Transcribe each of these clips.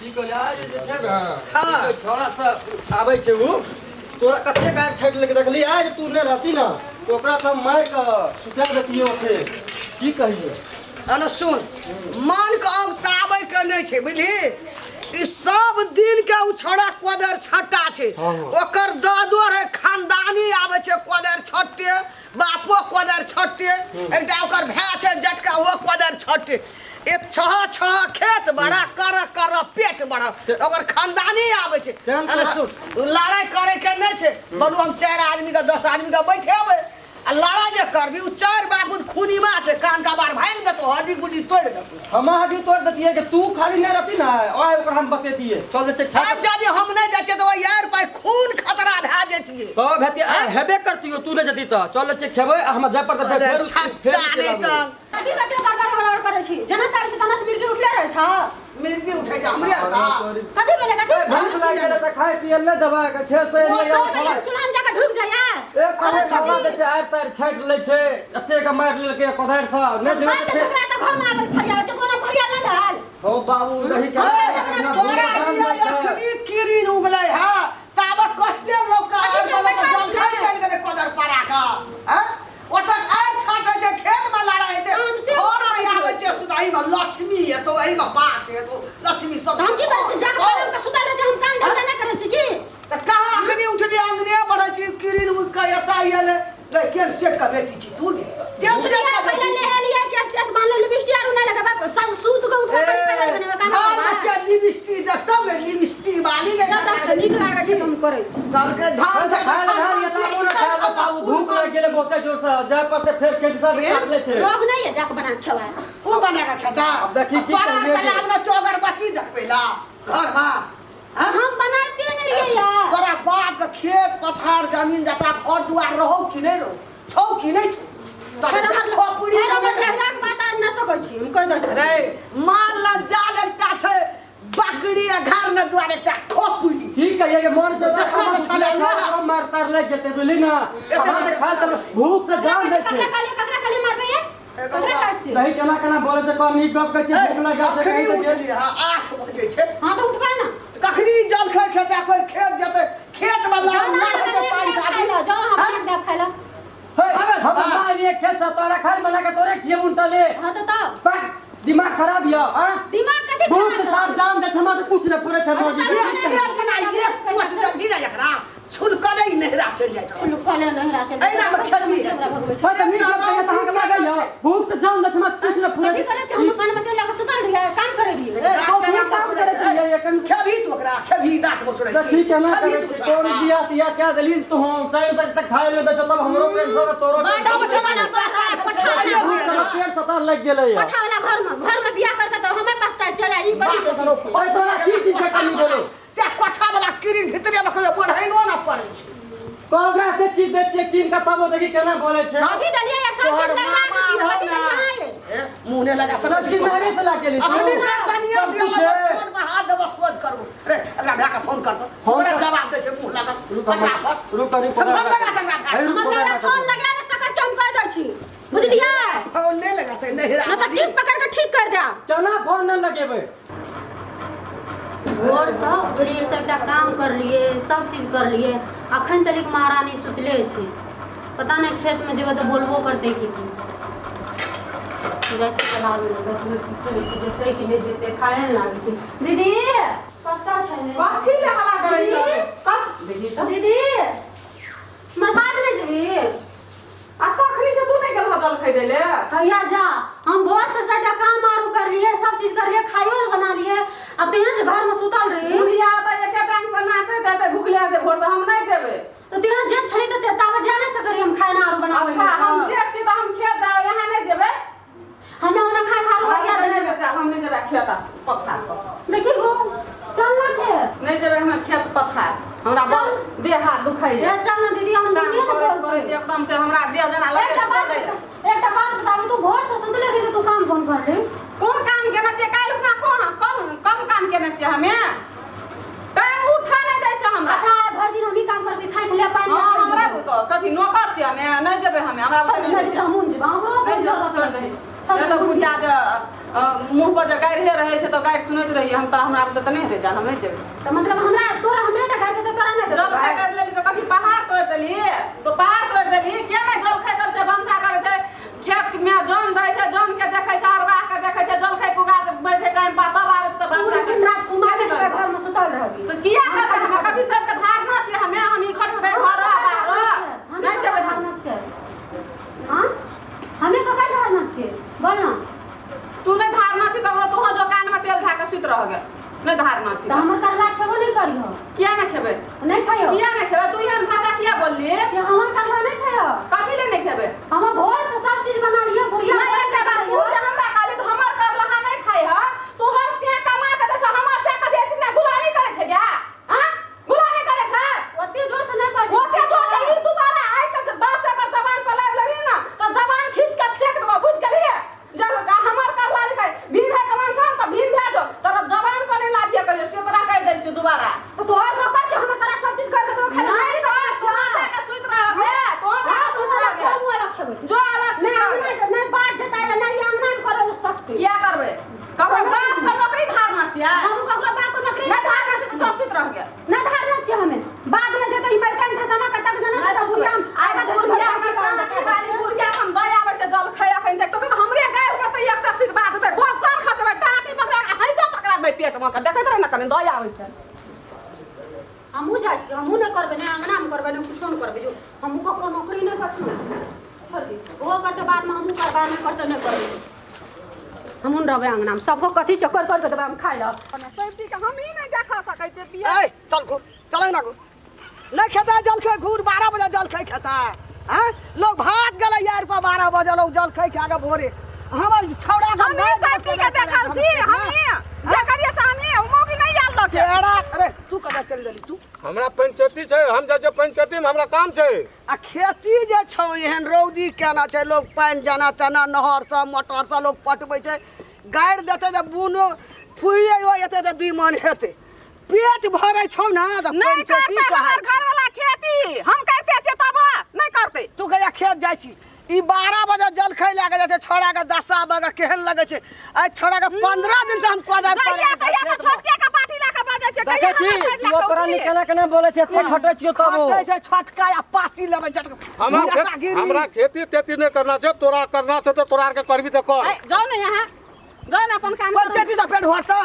की कहले आज जे छै न हां थोड़ा सा आबै छै उ तोरा कते गाड़ छाड़ लेके देखली आज तू ने रहती ना तो ओकरा त मार के सुता देतियो ओके की कहिए अन सुन मन के औताबै के नहीं छै बुझली ई सब दिन के उ छोड़ा कोदर छट्टा छै ओकर दादो रे खानदानी आबै छै कोदर छट्टे बापो कोदर छट्टे एकटा ओकर भाय छै जटका ओ कोदर छट्टे एक छह खेत बड़ा कर पेट बड़ा ओकर खानदानी आबै छै अरे सुन लड़ाई करे के नहीं छै बोलू हम 4 आदमी का 10 आदमी का बैठेबै आ लड़ा जे करबी उ 4 बाबू खूनीमा छै कान का बार भांग देतो हड्डी गुड्डी तोड़ देतो हम हड्डी तोड़ देतिए कि तू खाली नहीं रहती ना ओए ओकर हम बतेतिए चल जे छै आज जदी हम नहीं जाय छै तो यार पाई खून खतरा भै जेतिए तो भेती हेबे करतियो तू नहीं जती त चल जे खेबै हम जाय पर त फेर नहीं त कथी कते बार करे छी जना सारे से तनस मिल के उठले रहे छ मिलके उठै छै हमरे कथी भेले कथी भूख लाग गेले त खाय पिए ले दबा के खेत से ले आ चुल्हा में जाके ढुक जा यार एक करे खबा दे छै आर तार छाट ले छै एते के मार लेके कोदार सा ने जे घर में आबै फरिया छै कोनो फरिया ना धाल हो बाबू रही के तोरा अखनी कीरी उगलै हा ताबा कष्टे लोग का जल चल गेले कोदर पड़ा का हैं ओटा आइ छाटे के खेत में लड़ाई ते घर में आबै छै सुदाई में लक्ष्मी है तो एई में बात है तो लक्ष्मी सब हम की कर जा के हम सुता रहे हम काम धंधा नहीं करे छी की त कहां अखनी उठली अंगने बढ़ै छी कीरी उग के एता आइले ले केन सेट का बेटी छी तू केन सेट का पहले ले लिया केस बांध ले लिपस्टिक आरो ना लगा सब सूत के उठा के पहले बने काम हां के लिपस्टिक तब लिपस्टिक वाली के निक लागे छै तुम करे कल के धान से धान ये ताऊ ना खा बाबू भूख लग गेले बहुते जोर से जाय पर फेर खेत सब काट ले छै रोग नहीं है जाके बना के खवा वो बना के खाता अब देखी की करिए पहले अपना चौगर बाटी देख पहिला घर में हम बनाते नहीं है यार तोरा बाप के खेत पथार जमीन जता घर दुआर रहो कि नहीं रहो छौ कि नहीं छौ हम खोपड़ी में झगड़ा बता न सकै छी हम कह दे रे माल ल जाल एकटा छै बकरी आ घर में दुआर एकटा खोपड़ी की कहिए के मन से हम मार तार ले जेते बुझली ना हमरा से खा त भूख से जान दे छै ककरा काली मारबे ये ककरा काट छै नहीं केना बोले छै कम ई गप के छै भूख लगा छै कहीं उठली हां 8 बजे छै हां तो उठबा ना कखनी जल खाय खेता कोई खेत जते खेत में लड़ा के पानी काटी जाओ हम खेत देख खाइला हे हम मार लिए खेत से तोरा खाल बना के तोरे खिए उनटले हां तो दिमाग खराब या हां दिमाग कथि बहुत साफ जान दे छमा तो कुछ न पूरे छ मौजी छुल करे नहरा चल जाय छुल करे नहरा चल एना में खेती हां त नीक लगे त हम लगे या बहुत जान दे छमा कुछ न पूरे कथि करे छ हम कान में लगा सुतल रहिए काम करे रहिए तो फिर काम करे दिए ये कम खेभी तो ओकरा खेभी दांत मोचड़ै छी ठीक है ना करे तोर दिया तिया क्या दलील तो हम टाइम से तक खाए ले तब हमरो पेट से तोरो बाटा छमाना पठावना पेट सता लग गेले या पठावना घर में बियाह करके तो हमें पास चल आई बड़ी ओए तोरा की चीज के कमी बोलो त्या कोठा वाला किरिन भीतर में कोई बढ़ाइनो ना पड़े कोबरा के चीज बेचे किन का तबो देखी केना बोले छै अभी दलिया या सब चीज लगा के चीज होती है मुंह ने लगा सब चीज मेरे से ला के ली अभी ना दनिया फोन में हाथ दबा खोज करबो अरे अगला ढाका फोन कर फोन जवाब दे छै मुंह लगा फटाफट रुक करी फोन लगा फोन लगा के सका चमका दै छी बुझलिए फोन नहीं लगा छै नहरा ना तो टिप पकड़ के ठीक कर दे केना फोन न लगेबे और सब लिए सबटा काम कर लिए सब चीज कर लिए अखन तक महारानी सुतले छै पता नहीं खेत में जेबे तो बोलबो करते कि जाते चलावे देखते कि नहीं देते खाए लागे छै दीदी सबटा छै कथि ले हला करे छै कब देखी तो दीदी मर बात नहीं जेबी आ तखनी से तू नहीं गल जल खाई देले भैया जा हम भोर से सबटा काम आरू कर लिए सब चीज कर लिए खाइयो बना लिए अब तेना जे घर में सुतल रही बुढ़िया त एके टाइम पर नाचे देते भूखले दे भोर से हम नहीं जेबे तो तेना जेब छली त ताव जाने से करी हम खाना आरू बना अच्छा हम जेब छी त हम खेत जाओ यहां नहीं जेबे हमें ओना खा खा हम रो नहीं जेबे हम नहीं जेबे खेत पथार पर देखी गो चल ना के नहीं जेबे हम खेत पथार हमरा देह हाथ दुखाई ए चल ना दीदी हम काम दुनिया करे में बोल एकदम से हमरा देह जना लगे एकटा बात बताबी तू भोर से सुतले रही तू काम कौन कर रही कौन काम केना छै काल अपना कम काम केना छै हमें टाइम उठा नहीं दै छै हमरा अच्छा भर दिन हम ही काम करबी खाइ के ले पानी हां हमरा कथि नौकर छै हमें नहीं जेबे हमें हमरा नहीं हम जेबा हमरो नहीं जब छोड़ दे ये तो बुढ़िया के मुंह पर जो गाड़ि रहे छै तो गाड़ि सुनैत रहिए हम तो हमरा से तो नहीं हेतै जान हम नहीं जेबै तो मतलब हमरा तोरा हमरे टा घर के तोरा नहीं दे जल खाय कर लेली तो कभी पहाड़ तोड़ देली तो पहाड़ तोड़ देली के नहीं जल खाय कर छै बमसा करे छै खेत में जन रहै छै जन के देखै छै अरबा के देखै छै जल खाय पुगा बै छै टाइम पर तब आबै छै तो बमसा के राजकुमार के घर में सुतल रहबी तो किया करबै हम कभी सब के धारणा छै हमें हम ई खट में घर बाहर नहीं जेबै धारणा छै हां हमें तो का धारणा छै बोल ना तू नहीं धारणा छी ककरो तोह जो कान में तेल धा के सुत रह गे नहीं धारणा छी तो हमर करला खेबो नहीं करियो किया नहीं खेबे नहीं खायो किया नहीं खेबे तू यहाँ भाषा किया बोलली कि हमर करला नहीं खायो कथी ले नहीं खेबे हम भोर से सब चीज बना लियो बुढ़िया नहीं खेबे तू जे हमरा खाली तो हमर करला नहीं खाई ह तू हर से कमा के दे हमर से के देसी ना गुलामी करे छै क्या हां गुलामी करे छै ओते जोर से नहीं बाज ओते जोर से ई दोबारा आइ के बस एकर जबान पर लाग लेबी ना तो जबान खींच के फेंक देबो बुझ गेलिए जब का हमर करला नहीं खाई भीड़ है कमान सन तो भीड़ भेजो तोरा जबान पर नहीं लागिए कहियो से तोरा कह दै छी दोबारा तो तोहर नौकर छै हम तोरा सब चीज कर के तो खाना नहीं तो छोटा के सुत रह गे तो का सुत रह गे हम अलग खेबै जो अलग मैं से नहीं बात जता है नहीं अंगना करे सकते क्या करबे ककरो बाप के नौकरी धारना छियै हम ककरो बाप को नौकरी नहीं धारना छै तो सुत रह गे ना धारणा छै हमें बाद में जतै इमरजेंसी छै जमा करता के जना से बुढ़िया आइ के बुढ़िया के काम वाली बुढ़िया हम दया आबै छै जल खाय अखन तक तो हमरे गाय में तो 100 आशीर्वाद दे गोसर खसबे टाटी पकड़ा के हैजा पकड़ा दे पेट में के देखैत रह न कने दया आबै छै हमहू जाइ छी हमहू नहीं करबे नहीं अंगना में करबे नहीं कुछो नहीं करबे जो हमहू ककरो नौकरी नहीं कर सुन छोड़ दी वो करते बाद में हमहू करबा नहीं करते नहीं करबे हमहू रहबे अंगना में सबको कथी चक्कर कर के देबे हम खाइ ल सैफ्टी के हम ही नहीं देखा सकै छै पिया ए चल घूर चल ना घूर नहीं खाता जल खाए घूर 12 बजे जल खाए खाता हैं लोग भाग गले यार पर 12 बजे लोग जल खाए के आगे भोरे हमर छौड़ा का हम ही सैफ्टी के देखल छी हम ही जे करिए से हम ही मौगी नहीं आल लगे केड़ा अरे तू कदा चल गेली तू हमरा पंचायती छै हम जाइ छै पंचायती में हमरा काम छै आ खेती जे छौ एहन रौदी केना छै लोग पानी जाना तना नहर से मोटर से लोग पटबै छै गाड़ देते जे बुनो फुइए हो एते त 2 मन हेते पेट भरै छौ ना त नहीं पंचायती करते सहाय हमर घर वाला खेती हम करते छै तब नहीं करते तू कहिया खेत जाइ छी ई 12 बजे जल खाइ लागे जाइ छै छोड़ा के 10 बजे केहन लगे छै आ छोड़ा के 15 दिन से हम कोदर जइया तइया तो छोटके का पार्टी ला के बाजे छै देखै छी तू ओकरा निकले के नहीं बोले छै एते खटै छियो तब कहै छै छटका या पार्टी लेबै हमरा खेती तेती नहीं करना छै तोरा करना छै तो तोरा के करबी त कर जाओ ना यहाँ जाओ ना अपन काम करो पंचायती से पेट भरता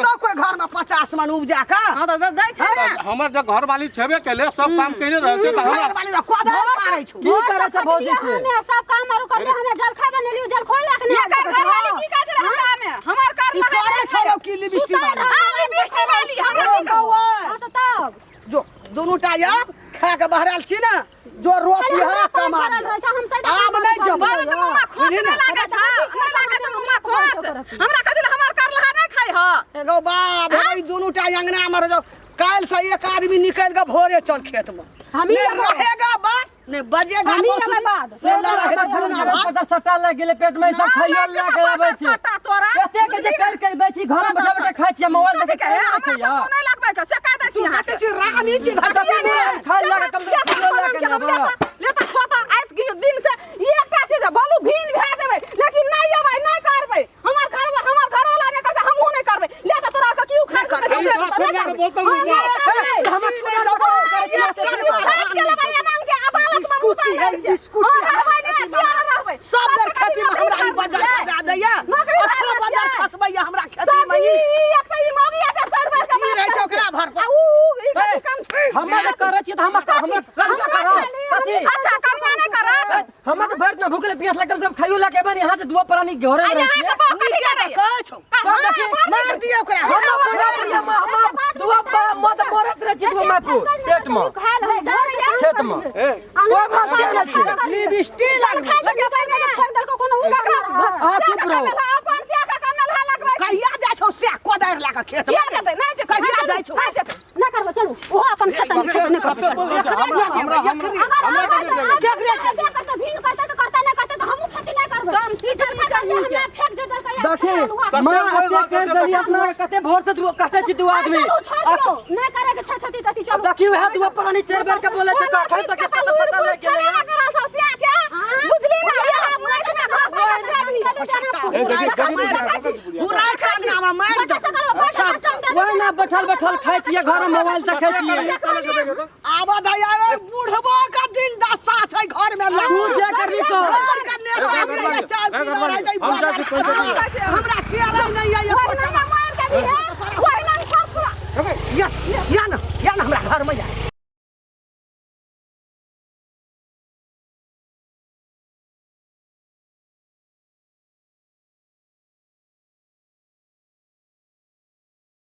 तो कोई घर में 50 मन उपजा का हां तो दै छै ना हमर जे घर वाली छेबे केले सब काम कइने रहै छै त हमरा घर वाली कोदर मारै छौ की करे छै भौजी से हमें सब काम आरो करके हमें जल खाए बनेलियो जल खोल लाके ये घर वाली की काज रे हमरा में हमर कर ई करे छौ की लिपस्टिक वाली आली बिस्टी वाली हमरा अरे कौआ हां तो तब जो दोनों टाया खा के बहराल छी ना जो रोटी है कमा आब नहीं जब बाबू मम्मा खोच नहीं लागे छ नहीं लागे छ मम्मा खोच हमरा कहले हमर कर लहा नहीं खाई ह एगो बाप भाई दोनों टाया अंगना में जो काल से एक आदमी निकल के भोरे चल खेत में हम ही रहेगा बात नहीं बजेगा हम ही हमें बाद से लड़े गुना भात पता सट्टा लग गेले पेट में सब खाइयो लाके आबै छै सट्टा तोरा कते के जे कर दै छी घर में बैठे खाइ छी मोबाइल देखे के छै हमरा या सब नहीं लगबै छ से कह दै छी यहाँ कहते छी रानी छी घर में खाइ लाके कम से किलो लाके लेबा ले त छोटा आइत की दिन से ये का चीज बोलू भीन भे देबै लेकिन नहीं अबै नहीं करबै हमर घर वाला नहीं करते हमहू नहीं करबै ले त तोरा के क्यों खा करबै के बोलतो हम बिस्कुटी है बिस्कुटी सब घर खेती में हमरा ई बाजार खा दैया अठो बाजार खसबै हमरा खेती में ई ई रह छै ओकरा भर पर हम त करे छी त हम करा कथी अच्छा कन्या नहीं कर हम त भर न भूखले पियास लगम सब खाइयो लाके बन यहां से दुआ प्राणी घरे रह छी कहै छौ मार दियो ओकरा हम दुआ पर मत मरत रह छी दुआ मापू पेट में खेत में ओ मत देना छी लिपस्टिक लग आ चुप रहो अपन से का कमल लगबै कहिया जाइ छौ से कोदर लाके खेत में नहीं जेतै कहिया जाइ छौ ना करबो चलू ओ अपन खेत में खेत नहीं करबो देखी मां हत्या कर देली अपना कते भोर से दू कते छी दू आदमी नहीं करे के छथती तती चलू देखी वह दुआ प्राणी चार बार के बोले छै कथे तक कते पता लग गेलै बुझली ना माइट में घास वही ना बैठल बैठल खाई छिए घर में मोबाइल देखै छिए आब दया बुढ़बो का दिन दशा छै घर में तू जे करबी तो हमरा के नहीं है